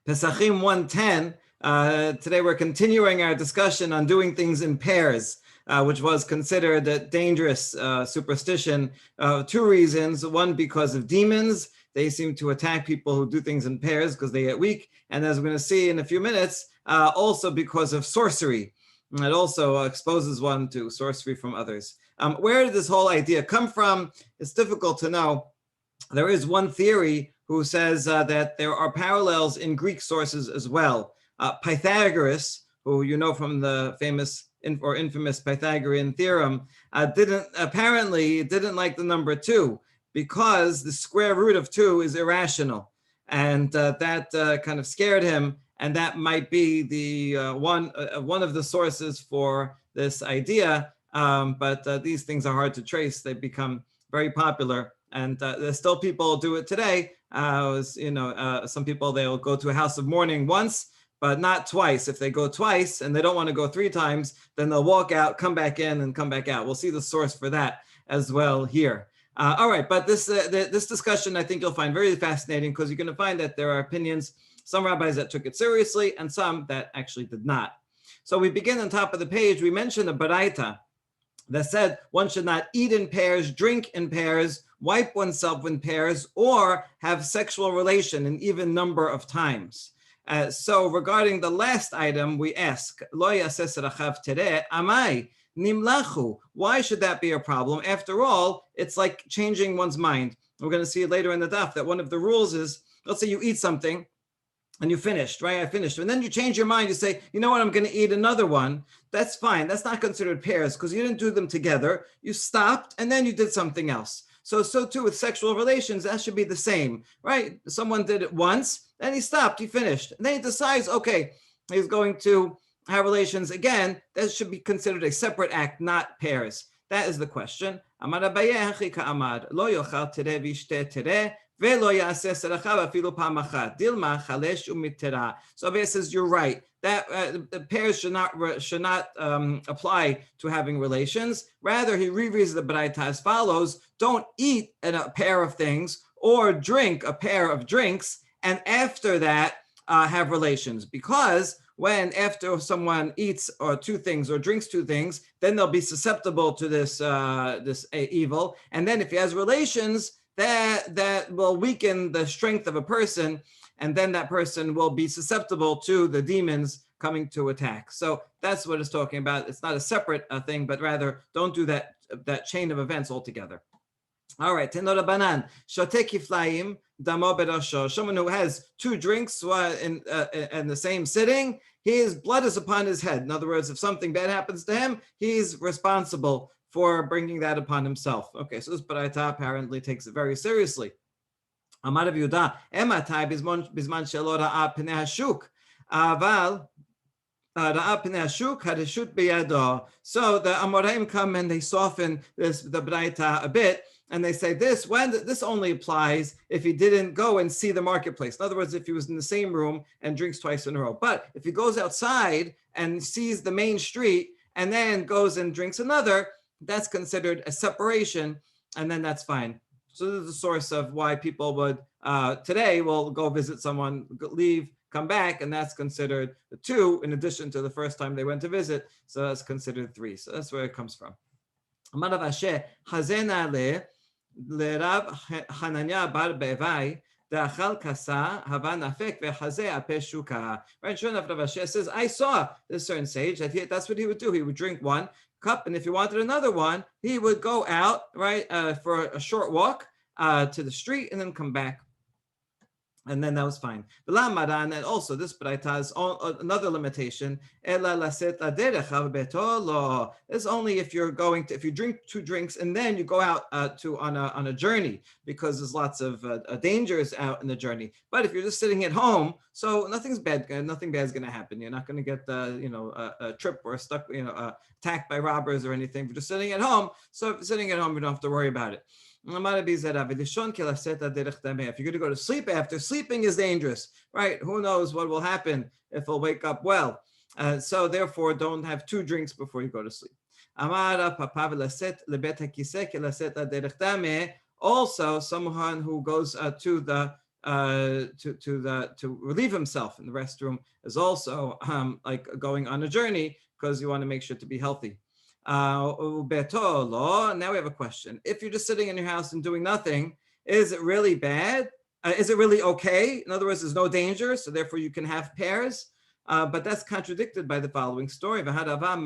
Pesachim 110. Today we're continuing our discussion on doing things in pairs, which was considered a dangerous superstition. Two reasons. One, because of demons. They seem to attack people who do things in pairs because they get weak. And as we're going to see in a few minutes, also because of sorcery. It also exposes one to sorcery from others. Where did this whole idea come from? It's difficult to know. There is one theory who says that there are parallels in Greek sources as well. Pythagoras, who you know from the famous or infamous Pythagorean theorem, didn't like the number 2 because the square root of 2 is irrational. And that kind of scared him. And that might be the one of the sources for this idea. But these things are hard to trace. They become very popular. And there's still people who do it today. Some people, they'll go to a house of mourning once, but not twice. If they go twice and they don't want to go 3 times, then they'll walk out, come back in, and come back out. We'll see the source for that as well here. All right, but this discussion I think you'll find very fascinating because you're going to find that there are opinions, some rabbis that took it seriously and some that actually did not. So we begin on top of the page. We mentioned a baraita that said one should not eat in pairs, drink in pairs, wipe oneself in pairs, or have sexual relation an even number of times. So regarding the last item, we ask, Lo yaseh serachav tereh, amai nimlachu. Why should that be a problem? After all, it's like changing one's mind. We're going to see later in the daf that one of the rules is, let's say you eat something, and you finished, right? I finished. And then you change your mind. You say, you know what? I'm going to eat another one. That's fine. That's not considered pairs because you didn't do them together. You stopped and then you did something else. So too with sexual relations, that should be the same, right? Someone did it once, then he stopped, he finished. And then he decides, okay, he's going to have relations again. That should be considered a separate act, not pairs. That is the question. Amar Abaye hachi ka'amar, lo yochal tereh v'yishteh tereh, so Abaye says you're right. That pairs should not apply to having relations. Rather, he rereads the Baraita as follows: don't eat a pair of things or drink a pair of drinks, and after that have relations. Because when after someone eats or 2 things or drinks 2 things, then they'll be susceptible to this evil. And then if he has relations, that will weaken the strength of a person, and then that person will be susceptible to the demons coming to attack. So that's what it's talking about. It's not a separate thing, but rather don't do that chain of events altogether. All right, tenora banan, shote kiflaim, damo berosho. Someone who has 2 drinks in the same sitting, his blood is upon his head. In other words, if something bad happens to him, he's responsible for bringing that upon himself. Okay, so this baraita apparently takes it very seriously. Amar Rav Yehuda, ematai bizman shelo ra'a pnei hashuk, aval ra'a pnei hashuk hareshut biyado. So the Amoraim come and they soften the baraita a bit, and they say this only applies if he didn't go and see the marketplace. In other words, if he was in the same room and drinks twice in a row. But if he goes outside and sees the main street and then goes and drinks another, that's considered a separation, and then that's fine. So this is the source of why people would today will go visit someone, leave, come back, and that's considered 2 in addition to the first time they went to visit. So that's considered 3. So that's where it comes from. Amar Rav Asher, Hazena le Rav Hananya bar Bevai, right, sure enough, Rav Asher says, I saw this certain sage that's what he would do. He would drink 1 cup, and if he wanted another one, he would go out, right, for a short walk to the street and then come back. And then that was fine. And also this baraita has another limitation. It's only if you drink 2 drinks and then you go out on a journey, because there's lots of dangers out in the journey. But if you're just sitting at home, so nothing bad is going to happen. You're not going to get a trip or stuck, attacked by robbers or anything. You're just sitting at home. So if you're sitting at home, you don't have to worry about it. If you're going to go to sleep after, sleeping is dangerous, right? Who knows what will happen if he'll wake up well. So therefore, don't have 2 drinks before you go to sleep. Also, someone who goes to the to relieve himself in the restroom is also like going on a journey because you want to make sure to be healthy. Now we have a question. If you're just sitting in your house and doing nothing, is it really bad? Is it really okay? In other words, there's no danger, so therefore you can have pairs. But that's contradicted by the following story. Rava,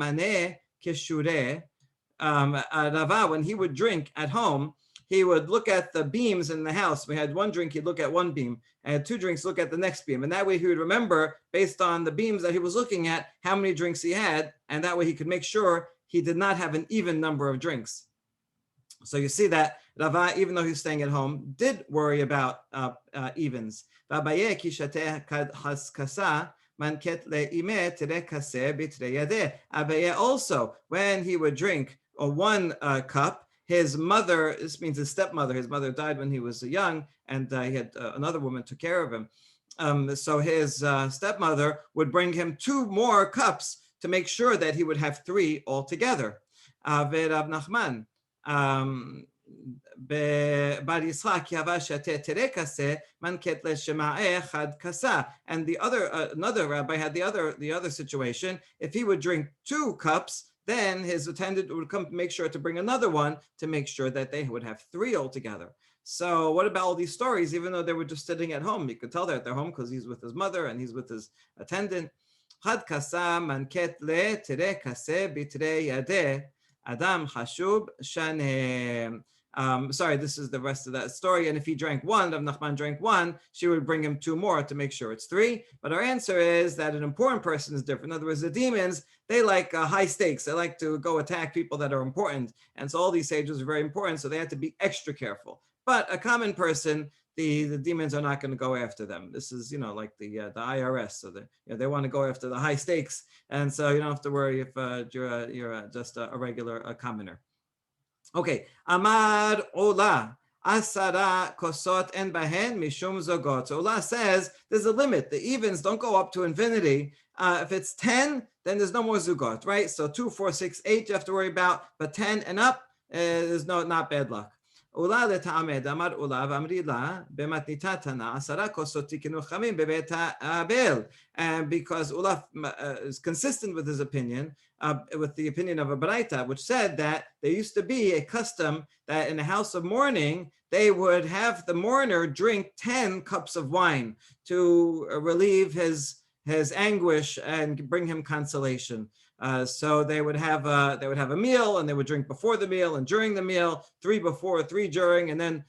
when he would drink at home, he would look at the beams in the house. We had one drink, he'd look at one beam, and two drinks, look at the next beam. And that way he would remember, based on the beams that he was looking at, how many drinks he had, and that way he could make sure he did not have an even number of drinks. So you see that Rava, even though he's staying at home, did worry about evens. Abaye also, when he would drink one cup, his mother, this means his stepmother, his mother died when he was young, and he had another woman took care of him. So his stepmother would bring him two more cups to make sure that he would have three altogether. Rav Nachman, and the other another rabbi had the other situation. If he would drink two cups, then his attendant would come make sure to bring another one to make sure that they would have three altogether. So what about all these stories? Even though they were just sitting at home, you could tell they're at their home because he's with his mother and he's with his attendant. Adam Hashub Shanem. Sorry, this is the rest of that story. And if he drank one, Rav Nachman drank one, she would bring him two more to make sure it's three. But our answer is that an important person is different. In other words, the demons, they like high stakes. They like to go attack people that are important. And so all these sages are very important, so they had to be extra careful. But a common person, the demons are not going to go after them. This is, like the IRS. So they want to go after the high stakes, and so you don't have to worry if you're just a regular commoner. Okay, Amar Ola. Asara kosot en bahen mishum zogot. So Allah says there's a limit. The evens don't go up to infinity. If it's 10, then there's no more zugot, right? So 2, 4, 6, 8 you have to worry about, but 10 and up, there's not bad luck. Ula leta'amed, amar ula v'amri la, b'matnita tana, asara kosot tikinu chamim bebet ha'abel. And because Ula is consistent with his opinion, with the opinion of a Baraita, which said that there used to be a custom that in a house of mourning, they would have the mourner drink 10 cups of wine to relieve his anguish and bring him consolation. So they would have a meal, and they would drink before the meal and during the meal, 3 before, 3 during, and then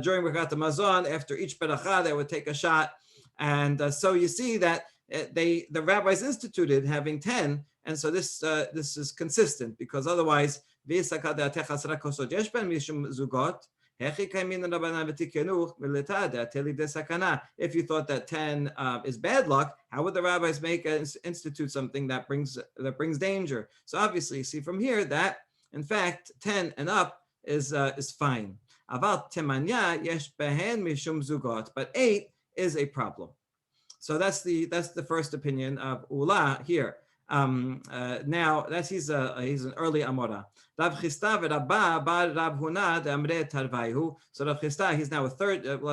during Birkat Hamazon, after each beracha, they would take a shot. And so you see that the rabbis instituted having 10, and so this is consistent, because otherwise, if you thought that 10 is bad luck, how would the rabbis institute something that brings danger? So obviously, you see from here that in fact 10 and up is fine. But 8 is a problem. So that's the first opinion of Ula here. Now that he's an early Amora. Rav Chisda v'Rabba bar Rav Huna de'amre tarvayhu. So Rav Chisda, he's now a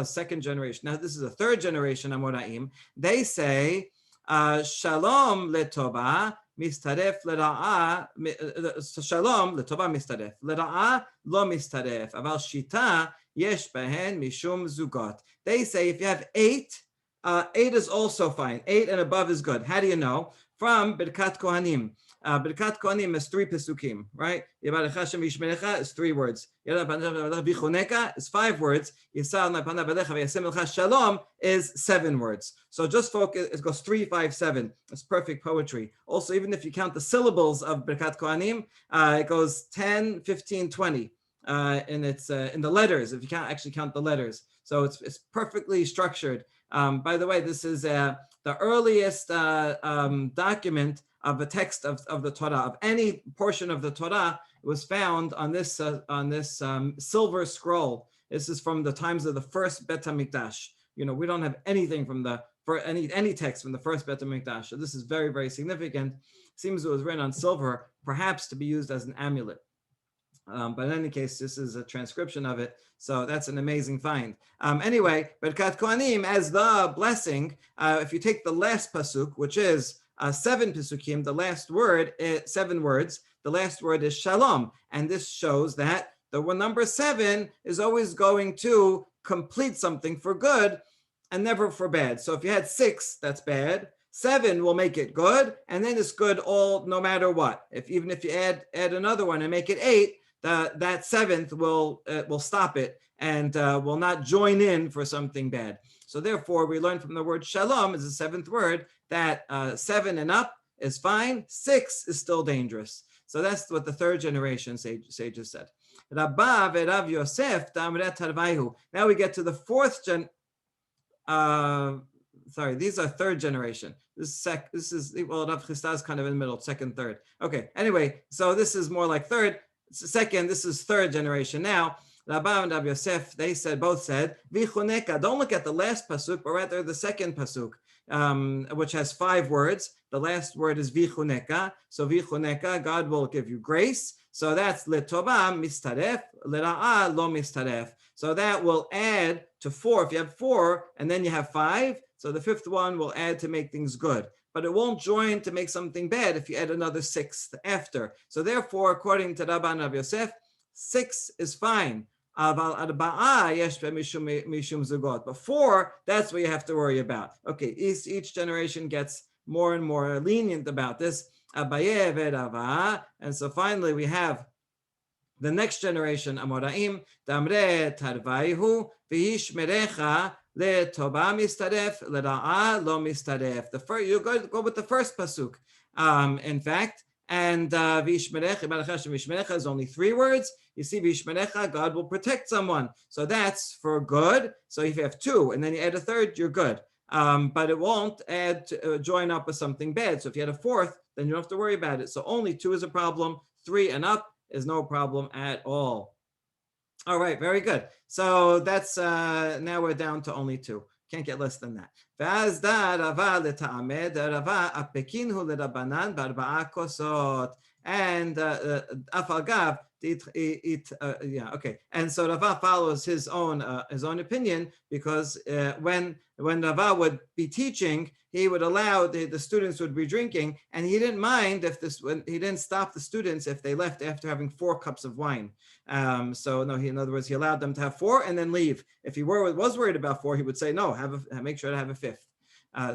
second generation. Now this is a third generation Amoraim. They say shalom letova mistaref lera'a. Shalom letova mistaref lera'a lo mistaref. Aval shita yesh behen mishum zugot. They say if you have 8. 8 is also fine. 8 and above is good. How do you know? From Birkat Kohanim. Birkat Kohanim is 3 pesukim, right? Yivarech Hashem v'yishmerecha is 3 words. V'choneka is 5 words. Yisal napanav elecha v'yasem elcha shalom is 7 words. So just focus, it goes 3, 5, 7. It's perfect poetry. Also, even if you count the syllables of Birkat Kohanim, it goes 10, 15, 20. In the letters, if you can't actually count the letters. So it's perfectly structured. By the way, this is the earliest document of a text of the Torah, of any portion of the Torah. It was found on this silver scroll. This is from the times of the first Bet HaMikdash. We don't have anything from any text from the first Bet HaMikdash. So this is very, very significant. Seems it was written on silver, perhaps to be used as an amulet. But in any case, this is a transcription of it. So that's an amazing find. Anyway, Berkat Kohanim, as the blessing, if you take the last pasuk, which is 7 pasukim, the last word, 7 words, the last word is shalom. And this shows that the number 7 is always going to complete something for good and never for bad. So if you had 6, that's bad. 7 will make it good, and then it's good all no matter what. Even if you add another one and make it 8, that 7th will stop it and will not join in for something bad. So therefore, we learn from the word shalom is the 7th word that 7 and up is fine, 6 is still dangerous. So that's what the 3rd generation sages said. Rabba ve'Rav Yosef ta'amret harvaihu. Now we get to the 4th gen. Sorry, these are 3rd generation. This is well, Rav Chisda is kind of in the middle, 2nd, 3rd. Okay. Anyway, so this is more like 3rd. 2nd, this is 3rd generation. Now, Rabba and Rav Yosef, both said, Vichuneka. Don't look at the last pasuk, but rather the 2nd pasuk, which has 5 words. The last word is Vichuneka. So Vichuneka, God will give you grace. So that's Letova mistaref, Lera'a lo mistaref. So that will add to 4. If you have 4 and then you have 5, so the 5th one will add to make things good. But it won't join to make something bad if you add another 6th after. So therefore, according to Rabban Rav Yosef, 6 is fine. But 4, that's what you have to worry about. Okay, each generation gets more and more lenient about this. And so finally we have the next generation, Amoraim, Damre Tarvaihu, Vihishmerecha, Letoba mistaref, Lera'a lo mistaref. You go with the first pasuk, in fact, and Vishmerecha is only 3 words. You see, Vishmerecha, God will protect someone. So that's for good. So if you have 2 and then you add a 3rd, you're good. But it won't join up with something bad. So if you had a 4th, then you don't have to worry about it. So only 2 is a problem. 3 and up is no problem at all. All right, very good. So that's now we're down to only 2. Can't get less than that. And Afalgav, okay. And so Rava follows his own opinion, because when Rava would be teaching, he would allow the students would be drinking, and he didn't mind when he didn't stop the students if they left after having 4 cups of wine. So no, in other words, he allowed them to have 4 and then leave. If he was worried about 4, he would say no, make sure to have a 5th.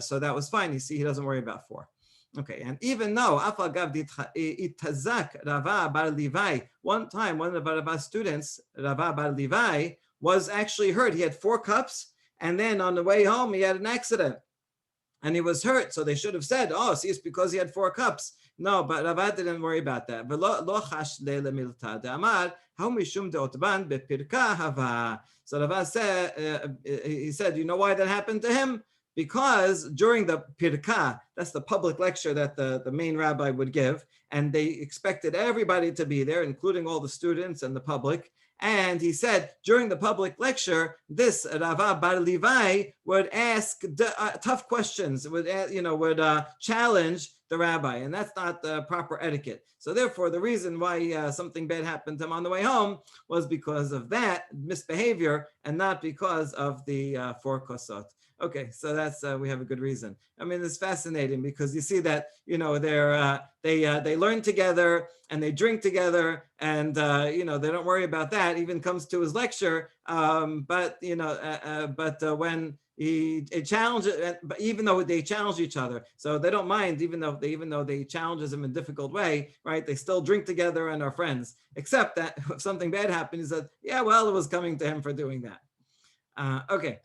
So that was fine. You see, he doesn't worry about 4. Okay, and even though itazak Rava bar Levi, one time one of Rava's students, Rava bar Levi, was actually hurt. He had 4 cups, and then on the way home he had an accident, and he was hurt. So they should have said, "Oh, see, it's because he had 4 cups." No, but Rava didn't worry about that. So Rava said, he said, you know why that happened to him? Because during the pirkah, that's the public lecture that the main rabbi would give, and they expected everybody to be there, including all the students and the public. And he said during the public lecture, this Rava bar Levi would ask tough questions, would challenge the rabbi, and that's not the proper etiquette. So therefore, the reason why something bad happened to him on the way home was because of that misbehavior, and not because of the 4 kosot. Okay, so that's we have a good reason. I mean, it's fascinating because you see that they learn together and they drink together, and they don't worry about that. Even comes to his lecture, but when he challenges, but even though they challenge each other, so they don't mind, even though they challenges him in a difficult way, right? They still drink together and are friends. Except that if something bad happened, he said, "Yeah, well, it was coming to him for doing that." Okay.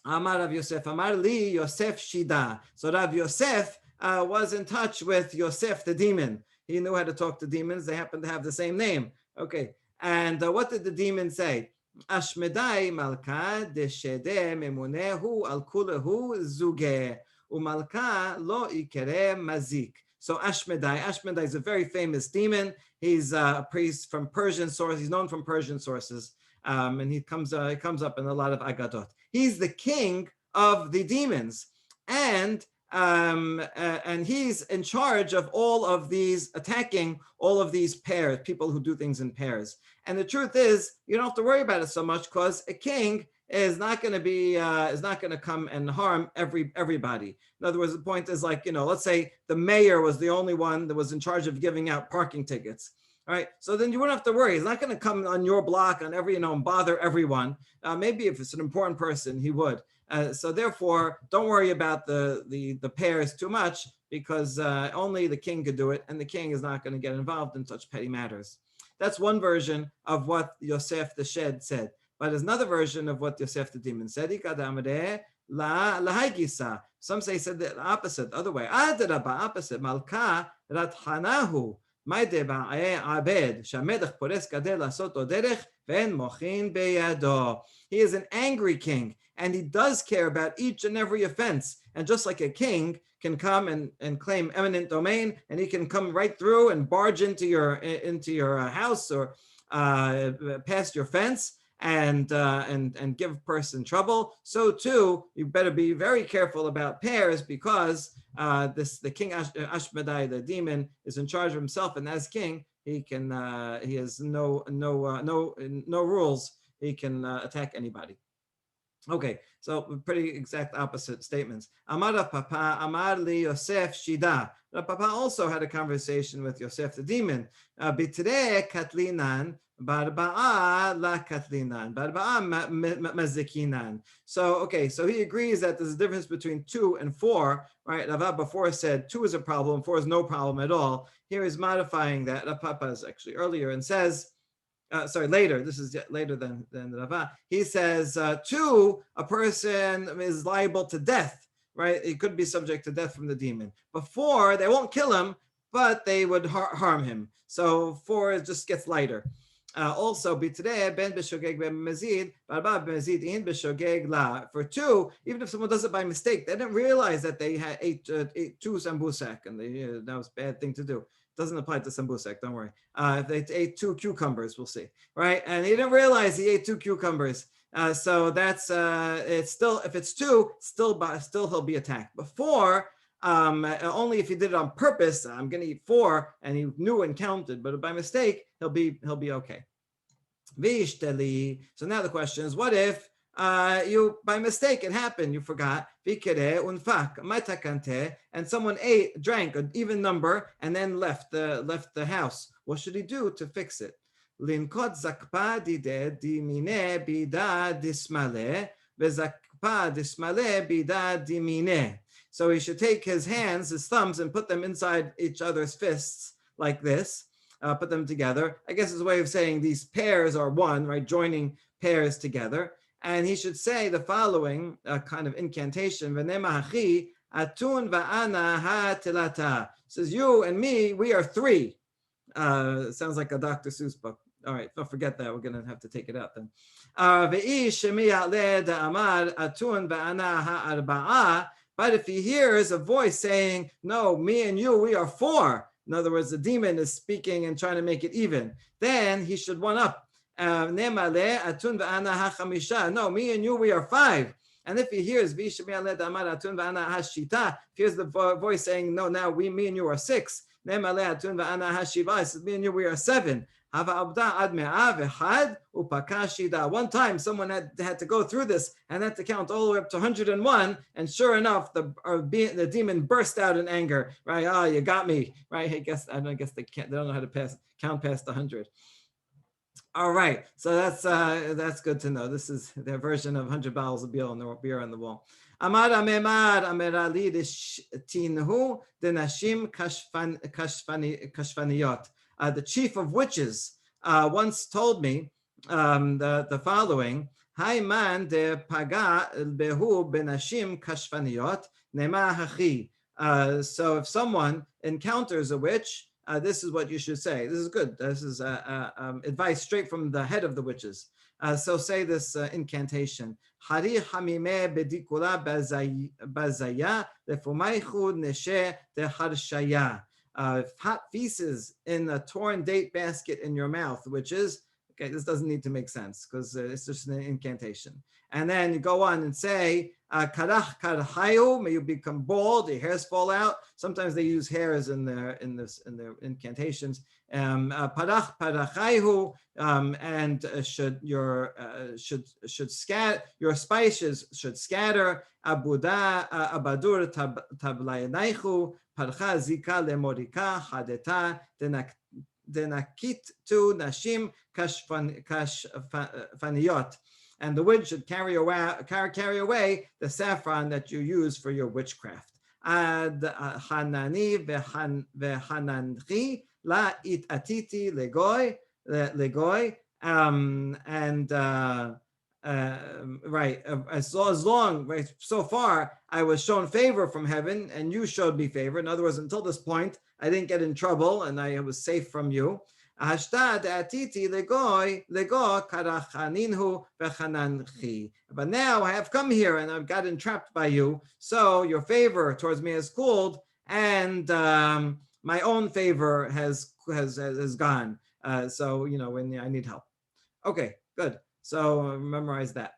Amar Rav Yosef, Amar li Yosef Shida. So Rav Yosef was in touch with Yosef the demon. He knew how to talk to demons. They happen to have the same name. Okay. And what did the demon say? Ashmedai malka deshede memunehu al kulehu zuge umalka lo ikere mazik. So Ashmedai is a very famous demon. He's a priest from Persian sources. He's known from Persian sources. And he comes up in a lot of Agadot. He's the king of the demons. And and he's in charge of all of these, attacking all of these pairs, people who do things in pairs. And the truth is, you don't have to worry about it so much, because a king is not going to be is not going to come and harm everybody. In other words, the point is, like, let's say the mayor was the only one that was in charge of giving out parking tickets. All right, so then you wouldn't have to worry. He's not going to come on your block on every, and bother everyone. Maybe if it's an important person, he would. So therefore, don't worry about the pairs too much, because only the king could do it, and the king is not going to get involved in such petty matters. That's one version of what Yosef the Shed said. But there's another version of what Yosef the demon said. Some say he said the opposite, the other way. Opposite. Malka rathanahu. He is an angry king, and he does care about each and every offense. And just like a king can come and claim eminent domain, and he can come right through and barge into your house, or past your fence, and give a person trouble, so too you better be very careful about pairs, because the king Ashmedai, the demon, is in charge of himself, and as king, he has no rules. He can attack anybody. Okay, so pretty exact opposite statements. Amar Papa, Amar li Yosef Shida. Papa also had a conversation with Yosef the demon. Bitre Katlinan, Barba'a la Katlinan, Barba'a mazikinan. So, okay, so he agrees that there's a difference between 2 and 4, right? Rava before said 2 is a problem, 4 is no problem at all. Here he's modifying that. Papa is actually earlier and says, later. This is later than Rava. He says, 2, a person is liable to death, right? He could be subject to death from the demon. But 4, they won't kill him, but they would harm him. So 4 just gets lighter. Also, bitreh ben b'shogeg b'mezid, barba b'mezid in b'shogeg la. For 2, even if someone does it by mistake, they didn't realize that they had ate 2 sambusak, and that was a bad thing to do. Doesn't apply to sambusak, don't worry. If they ate 2 cucumbers, we'll see, right? And he didn't realize he ate 2 cucumbers. So that's it's still, if it's 2, still he'll be attacked. But 4, only if he did it on purpose. I'm going to eat 4, and he knew and counted, but by mistake, he'll be okay. Vishteli. So now the question is, what if you by mistake, it happened, you forgot, and someone drank an even number and then left the house? What should he do to fix it? Linkot zakpa dide dimine bida dismale vezakpa dismale bida dimine. So he should take his hands, his thumbs, and put them inside each other's fists like this. Put them together. I guess it's a way of saying these pairs are one, right? Joining pairs together. And he should say the following kind of incantation: V'nemahachi atun va'ana ha'tilata. Says, you and me, we are 3. Sounds like a Dr. Seuss book. All right, don't forget that. We're going to have to take it out then. But if he hears a voice saying, no, me and you, we are 4. In other words, the demon is speaking and trying to make it even. Then he should one up. No, me and you, we are 5. And if he hears, if he hears the voice saying, no, now me and you are 6. Says, me and you, we are 7. One time, someone had to go through this and had to count all the way up to 101, and sure enough, the demon burst out in anger. Right? Oh, you got me. Right? I guess they don't know how to count past 100. All right, so that's good to know. This is their version of 100 bottles of beer on the wall. Amar amemar amerali tinhu denashim kashfaniyot. The chief of witches once told me the following: Hayman de paga behu benashim kashfaniyot nema hachi. So if someone encounters a witch, this is what you should say. This is good. This is advice straight from the head of the witches. So say this incantation: Hari hamime bedikula bazaya lefumaychu neshe deharshaya. Hot feces in a torn date basket in your mouth, which is, okay, this doesn't need to make sense because it's just an incantation. And then you go on and say, Karach karhayu, may you become bald, your hairs fall out. Sometimes they use hairs in their incantations. Parach parachayu, and should scatter, your spices should scatter. Abuda abadur tablayanaichu, parcha zika lemorika hadeta denakit tu nashim kashfaniyot. And the wood should carry away the saffron that you use for your witchcraft. Ad hanani vehananchi la it atiti legoy. Right, as long, right, so far I was shown favor from heaven and you showed me favor. In other words, until this point I didn't get in trouble and I was safe from you. But now I have come here and I've got entrapped by you, so your favor towards me has cooled, and my own favor has gone. So when I need help. Okay, good. So memorize that.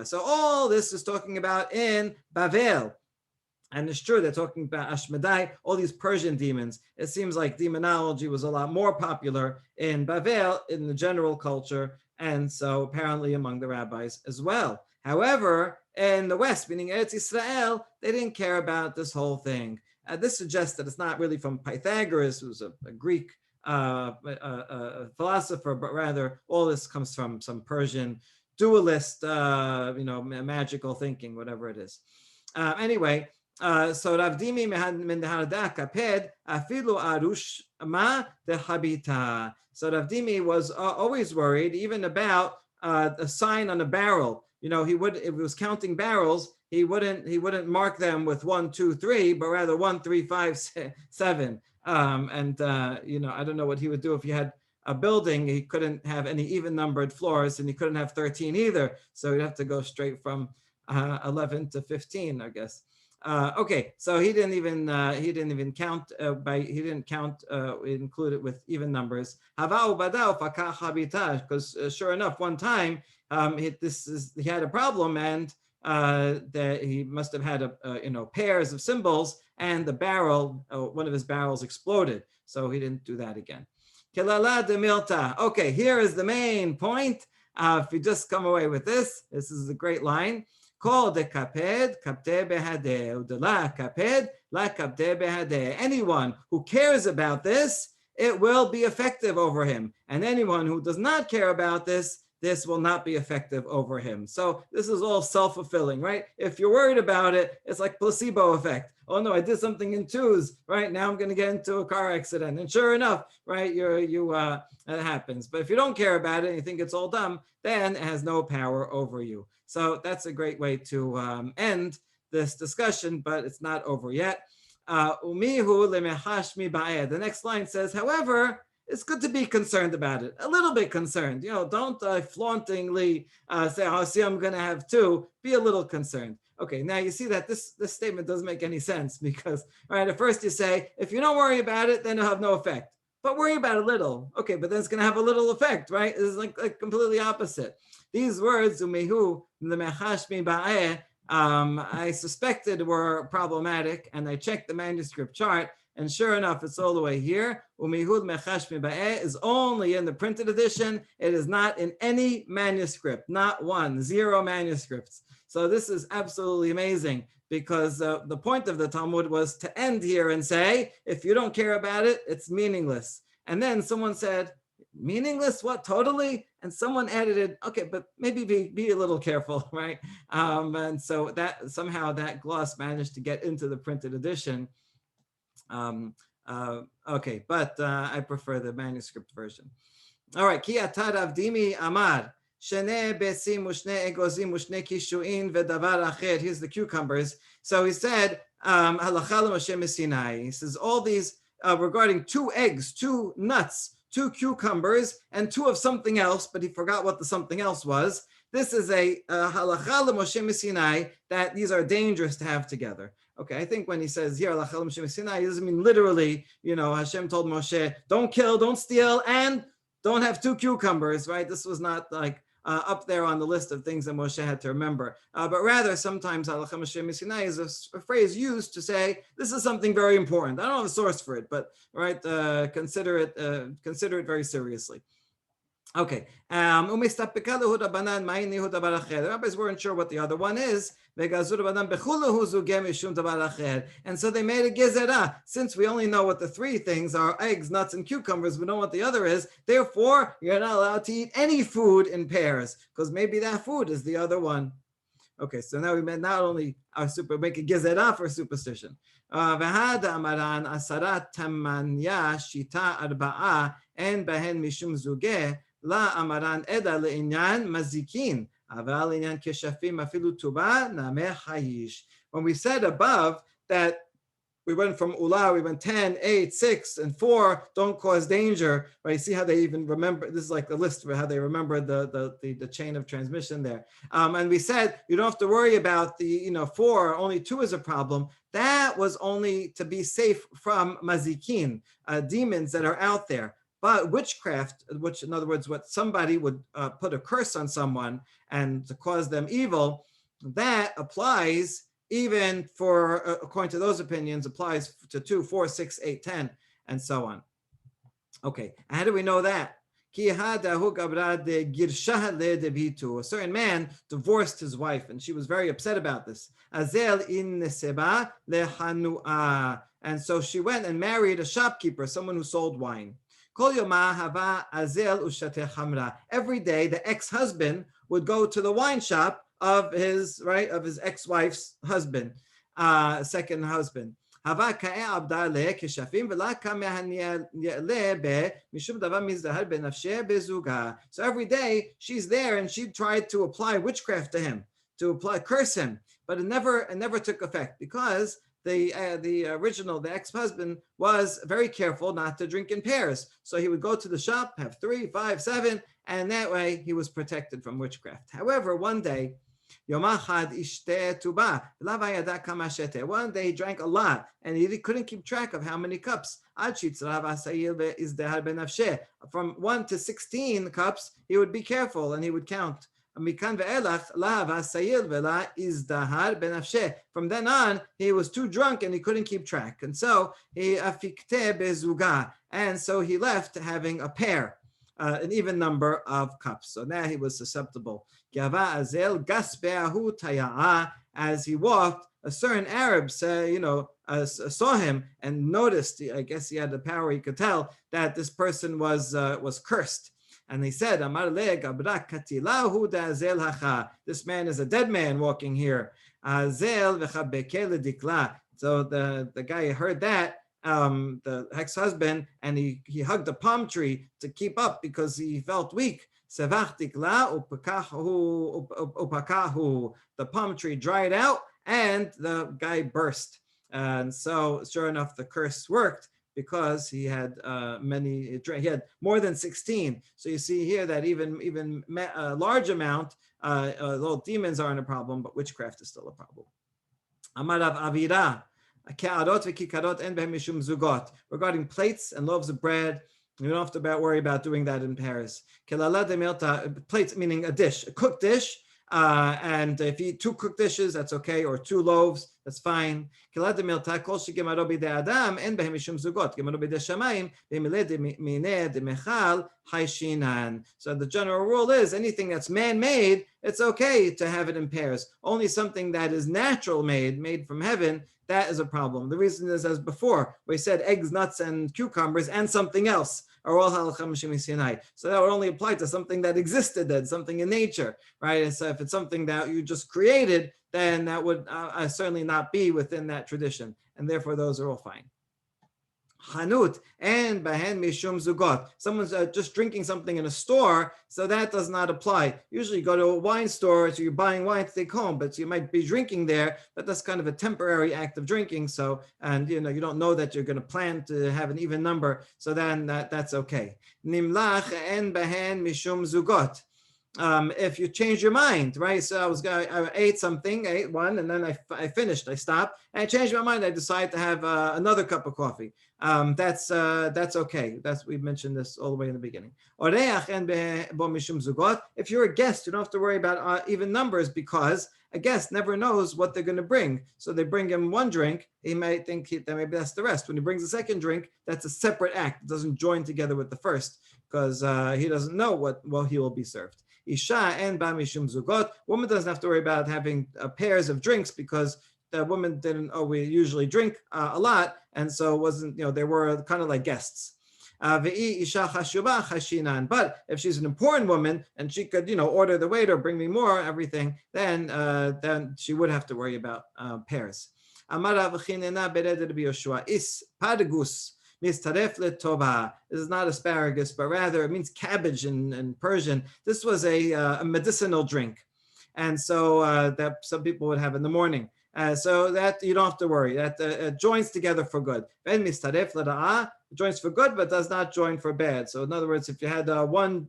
So all this is talking about in Bavel. And it's true, they're talking about Ashmedai, all these Persian demons. It seems like demonology was a lot more popular in Bavel, in the general culture, and so apparently among the rabbis as well. However, in the West, meaning Eretz Israel, they didn't care about this whole thing. This suggests that it's not really from Pythagoras, who's a Greek philosopher, but rather all this comes from some Persian dualist, magical thinking, whatever it is. Anyway, so Rav Dimi min harda kaped afilu arush ma dehabita. So Rav Dimi was always worried, even about a sign on a barrel. He would, if he was counting barrels, he wouldn't mark them with 1, 2, 3, but rather 1, 3, 5, 7. I don't know what he would do if he had a building. He couldn't have any even numbered floors, and he couldn't have 13 either. So he'd have to go straight from 11 to 15, I guess. Okay, so he didn't even count include it with even numbers. Because sure enough, one time he had a problem, and that he must have had pairs of symbols, and the barrel, one of his barrels exploded. So he didn't do that again. Kelala de milta. Okay, here is the main point. If you just come away with this is a great line. Kol de kaped, kapte behadeh, udela kaped, la kapte behadeh. Anyone who cares about this, it will be effective over him. And anyone who does not care about this will not be effective over him. So this is all self-fulfilling, right? If you're worried about it, it's like placebo effect. Oh no, I did something in twos, right? Now I'm going to get into a car accident. And sure enough, right, it happens. But if you don't care about it and you think it's all dumb, then it has no power over you. So that's a great way to end this discussion, but it's not over yet. The next line says, however, it's good to be concerned about it, a little bit concerned. Don't flauntingly say, oh, see, I'm going to have 2. Be a little concerned. Okay, now you see that this statement doesn't make any sense because, right, at first you say, if you don't worry about it, then it'll have no effect. But worry about it a little. Okay, but then it's going to have a little effect, right? It's like completely opposite. These words, umehu, lemechashmi ba'eh, I suspected were problematic, and I checked the manuscript chart, and sure enough, it's all the way here. Umihud mechashmi ba'eh is only in the printed edition. It is not in any manuscript, not one, 0 manuscripts. So this is absolutely amazing, because the point of the Talmud was to end here and say, if you don't care about it, it's meaningless. And then someone said, meaningless? What, totally? And someone edited, okay, but maybe be a little careful, right? And so that somehow that gloss managed to get into the printed edition. Okay, but I prefer the manuscript version. All right, Ki atad avdimi amar. Here's the cucumbers. So he said, he says all these regarding 2 eggs, 2 nuts, 2 cucumbers, and 2 of something else, but he forgot what the something else was. This is a halacha l'Moshe Sinai that these are dangerous to have together. Okay, I think when he says here halacha l'Moshe Sinai, he doesn't mean literally, Hashem told Moshe, don't kill, don't steal, and don't have 2 cucumbers, right? This was not like up there on the list of things that Moshe had to remember. But rather, sometimes Halacha Moshe Misinai is a phrase used to say this is something very important. I don't have a source for it, but right, consider it very seriously. Okay. The rabbis weren't sure what the other one is. And so they made a gezerah. Since we only know what the three things are, eggs, nuts, and cucumbers, we know what the other is. Therefore, you're not allowed to eat any food in pairs, because maybe that food is the other one. Okay, so now we meant not only make a gezerah for superstition. V'had amaran asarat tamanya shita arba'a en behen mishum zugeh la amaran eda le'inyan mazikin aval inyan keshafim afilu tuba nameh hayish. When we said above that we went from Ula, we went 10, 8, 6, and 4, don't cause danger. Right? You see how they even remember, this is like the list for how they remember the chain of transmission there. And we said, you don't have to worry about the 4, only 2 is a problem. That was only to be safe from mazikin, demons that are out there. But witchcraft, which in other words, what somebody would put a curse on someone and to cause them evil, that applies even for, according to those opinions, applies to 2, 4, 6, 8, 10, and so on. Okay, how do we know that? A certain man divorced his wife, and she was very upset about this. And so she went and married a shopkeeper, someone who sold wine. Every day, the ex-husband would go to the wine shop of his ex-wife's husband, second husband. So every day she's there and she tried to apply witchcraft to him, to curse him, but it never took effect, because the ex-husband was very careful not to drink in pairs. So he would go to the shop, have 3, 5, 7, and that way he was protected from witchcraft. However, one day, one day he drank a lot, and he couldn't keep track of how many cups. From 1 to 16 cups, he would be careful and he would count. From then on, he was too drunk and he couldn't keep track. And so he left having a pair, an even number of cups. So now he was susceptible. As he walked, a certain Arab saw him and noticed, I guess he had the power, he could tell that this person was cursed. And he said, this man is a dead man walking here. So the guy heard that, the ex-husband, and he hugged a palm tree to keep up because he felt weak. The palm tree dried out and the guy burst. And so sure enough, the curse worked, because he had he had more than 16. So you see here that even a large amount, though demons aren't a problem, but witchcraft is still a problem. Amarav Avira, regarding plates and loaves of bread, you don't have to worry about doing that in pairs. Plates meaning a dish, a cooked dish. And if you eat 2 cooked dishes, that's okay, or 2 loaves, that's fine. So the general rule is anything that's man-made, it's okay to have it in pairs. Only something that is natural made from heaven, that is a problem. The reason is, as before, we said eggs, nuts, and cucumbers, and something else are all halacha Mishum Sinai. So that would only apply to something that existed, then something in nature, right? And so if it's something that you just created, then that would certainly not be within that tradition, and therefore those are all fine. Hanut and bahen mishum zugot. Someone's just drinking something in a store, so that does not apply. Usually you go to a wine store, so you're buying wine to take home, but you might be drinking there, but that's kind of a temporary act of drinking. So, and you don't know that you're going to plan to have an even number, so then that's okay. Nimlach and bahen mishum zugot. if you change your mind, right? So I ate something, I ate one, and then I finished, I stopped, and I changed my mind. I decided to have another cup of coffee. That's okay. We mentioned this all the way in the beginning. If you're a guest, you don't have to worry about even numbers because a guest never knows what they're going to bring. So they bring him one drink, he might think that maybe that's the rest. When he brings a second drink, that's a separate act. It doesn't join together with the first because he doesn't know what he will be served. Isha and ba mishum zugot. Woman doesn't have to worry about having pairs of drinks because the woman didn't always usually drink a lot, and so it wasn't, they were kind of like guests. But if she's an important woman and she could, order the waiter, bring me more, everything, then she would have to worry about pairs. Is padagus. Mistaref letova. This is not asparagus, but rather it means cabbage in Persian. This was a medicinal drink, and so that some people would have in the morning. So that you don't have to worry. That joins together for good. Ben mistaref leda'ah joins for good, but does not join for bad. So in other words, if you had one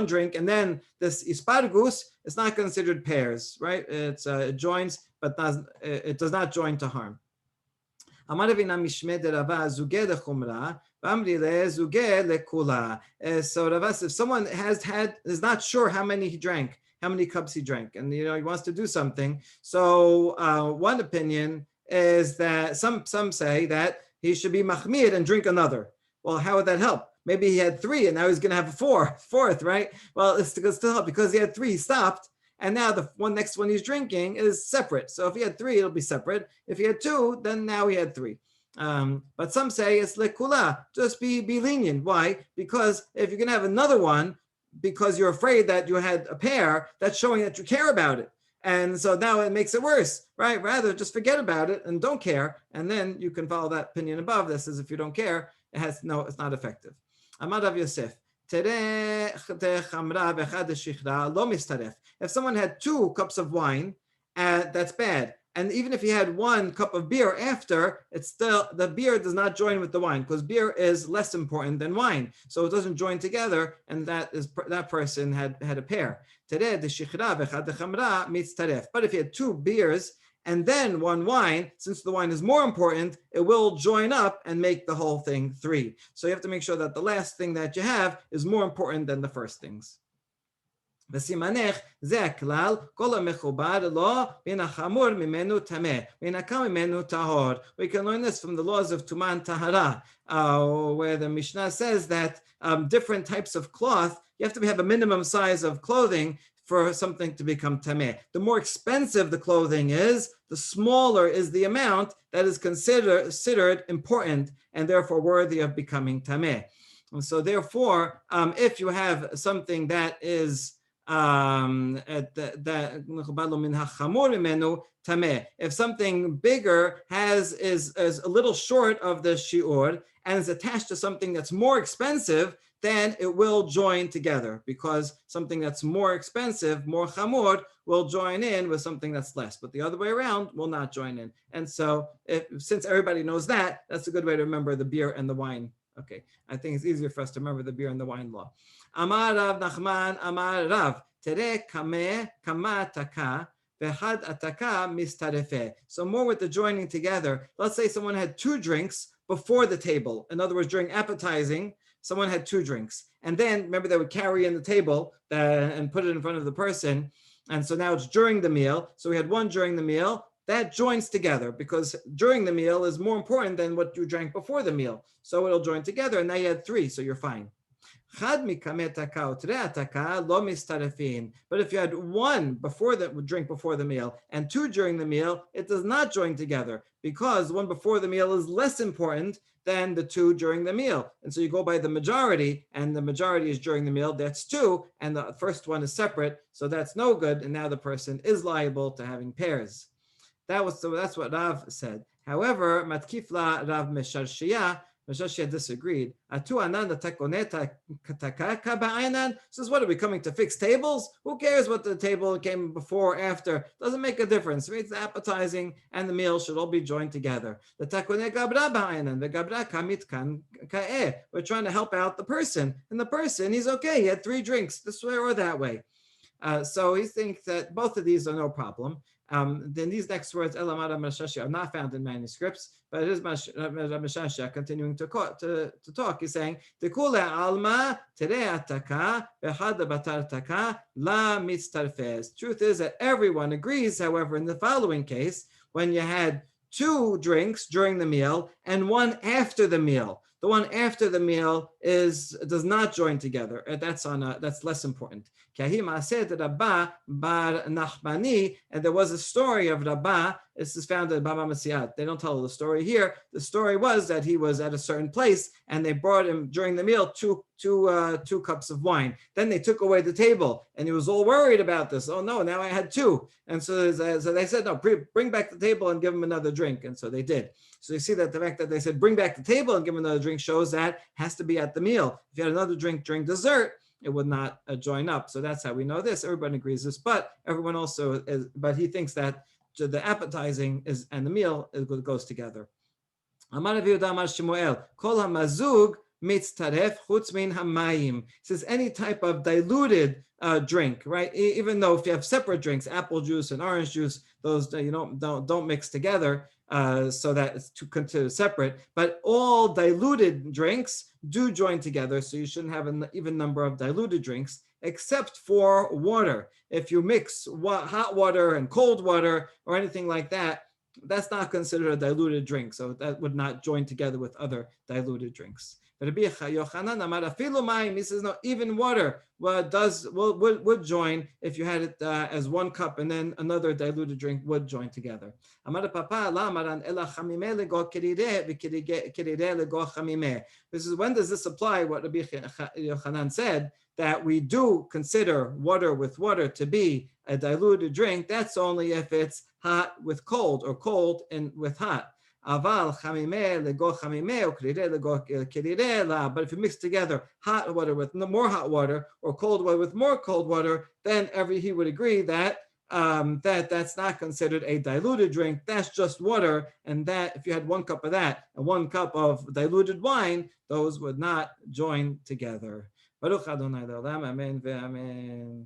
drink and then this ispargus, it's not considered pairs, right? It joins, but it does not join to harm. So Rava says, if someone is not sure how many cups he drank, and he wants to do something. So one opinion is that some say that he should be machmir and drink another. Well, how would that help? Maybe he had 3 and now he's going to have a fourth, right? Well, it's still help because he had 3, he stopped. And now the next one he's drinking is separate. So if he had 3, it'll be separate. If he had 2, then now he had 3. But some say it's lekula, just be lenient. Why? Because if you're going to have another one, because you're afraid that you had a pair, that's showing that you care about it. And so now it makes it worse, right? Rather just forget about it and don't care. And then you can follow that opinion above. This is if you don't care, it's not effective. Amar Rav Yosef. If someone had 2 cups of wine, that's bad. And even if he had 1 cup of beer after, it's still, the beer does not join with the wine because beer is less important than wine. So it doesn't join together, and that person had a pair. But if he had 2 beers and then 1 wine, since the wine is more important, it will join up and make the whole thing 3. So you have to make sure that the last thing that you have is more important than the first things. We can learn this from the laws of Tuman Tahara, where the Mishnah says that different types of cloth, you have to have a minimum size of clothing for something to become tameh. The more expensive the clothing is, the smaller is the amount that is considered important and therefore worthy of becoming tameh. And so therefore, if you have something that is if something bigger is a little short of the shiur and is attached to something that's more expensive, then it will join together because something that's more expensive, more chamor, will join in with something that's less, but the other way around will not join in. And so since everybody knows that, that's a good way to remember the beer and the wine. Okay, I think it's easier for us to remember the beer and the wine law. Amar Rav Nachman, Amar Rav, Tere kama ataka, v'had ataka mistarefe. So more with the joining together. Let's say someone had 2 drinks before the table. In other words, during appetizing, someone had 2 drinks. And then, remember, they would carry in the table and put it in front of the person. And so now it's during the meal. So we had 1 during the meal. That joins together because during the meal is more important than what you drank before the meal. So it'll join together, and now you had 3, so you're fine. But if you had 1 drink before the meal and 2 during the meal, it does not join together because the one before the meal is less important than the 2 during the meal. And so you go by the majority, and the majority is during the meal, that's 2, and the first one is separate, so that's no good, and now the person is liable to having pairs. That's what Rav said. However, Matkifla Rav Mesharshia disagreed. Says, what are we coming to fix tables? Who cares what the table came before or after? Doesn't make a difference. It's the appetizing and the meal should all be joined together. We're trying to help out the person. And the person, he's okay. He had 3 drinks this way or that way. So he thinks that both of these are no problem. Then these next words, Elamada Mashashia, are not found in manuscripts, but it is Mashashia continuing to talk. He's saying, Tekula alma tereataka behad batartaka la mitztarfez. Truth is that everyone agrees, however, in the following case, when you had two drinks during the meal and one after the meal. The one after the meal does not join together. That's less important. Rabba bar Nachmani, and there was a story of Rabba. This is found in Baba Masiat. They don't tell the story here. The story was that he was at a certain place, and they brought him during the meal two cups of wine. Then they took away the table, and he was all worried about this. Oh no, now I had two. And so they said, no, bring back the table and give him another drink. And so they did. So you see that the fact that they said bring back the table and give him another drink shows that has to be at the meal. If you had another drink during dessert, it would not join up. So that's how we know this. Everybody agrees this, but everyone also is. But he thinks that the appetizing and the meal goes together. Amar Rav Yehuda Amar Shmuel, Kol hamazug mitztaref chutz min hamayim. Says any type of diluted drink, right? Even though if you have separate drinks, apple juice and orange juice, those don't mix together. So that it's considered separate, but all diluted drinks do join together, so you shouldn't have an even number of diluted drinks, except for water. If you mix hot water and cold water or anything like that, that's not considered a diluted drink, so that would not join together with other diluted drinks. But Yochanan Amar afilu mayim, he says no, even water would join if you had it as one cup, and then another diluted drink would join together. Amar Papa la amaran ela chamimeh lego kirire v'kirire lego chamimeh. This is when does this apply? What Rabbi Yochanan said, that we do consider water with water to be a diluted drink. That's only if it's hot with cold or cold and with hot. Aval chamimeh lego chamimeh or kirire lego kirire la. But if you mix together hot water with more hot water or cold water with more cold water, then he would agree that that's not considered a diluted drink. That's just water, and that if you had 1 cup of that and 1 cup of diluted wine, those would not join together. Baruch Adonai Le'olam, Amen ve'amen.